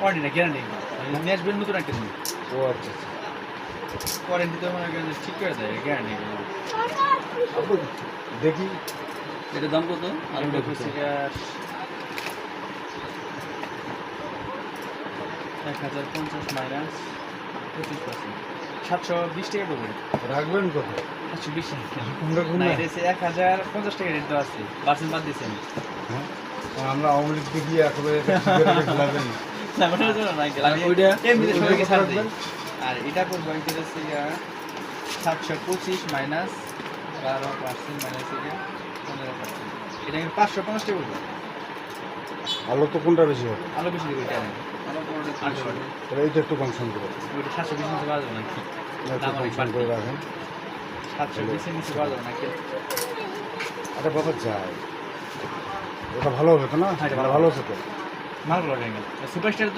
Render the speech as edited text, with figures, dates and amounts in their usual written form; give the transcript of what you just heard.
Warranty না guarantee নিয়ে আসবেন নতুন একটা জিনিস ও আচ্ছা আচ্ছা। ওয়ারেন্টি তো মনে করেন যে ঠিক করে দেয় গ্যারান্টি আপু দেখি এটার দাম কত আর ওটা হচ্ছে 1050 মাইনাস 25%, 720 টাকা পড়বে। রাখবেন কত? 720 কোনটা কোন না, এটা হচ্ছে 1050 টাকা রেট দেওয়া আছে, পার্সেন্ট বাদ দিয়েছেন। হ্যাঁ আমরা আওয়ামী লীগ দেখি একেবারে খেলাবেন না মানে না আর ওইটা এমনিতে সবাইকে ওইটা ছাড় রাখবেন? দেয়। আর এটা করবো এটা হচ্ছে 725 মাইনাস 12% মাইনাস 15%, এটা কিন্তু 550 টাকা পড়বে। আলো তো কোনটা বেশি হবে? আলো বেশি দেবে এটা নেই, আলো পড়বে 800 টাকা। তাহলে এইটা একটু কনসার্ন করে ওইটা 720 নিচে পাওয়া যাবে নাকি? দাম অনেক কনসার্ন করে রাখেন। 720 এর নিচে পাওয়া যাবে নাকি? আরে বাবা যায়, ওটা ভালো হবে তো না? হ্যাঁ, এটা ভালো আছে তো? ভালো লাগে সুপারস্টার।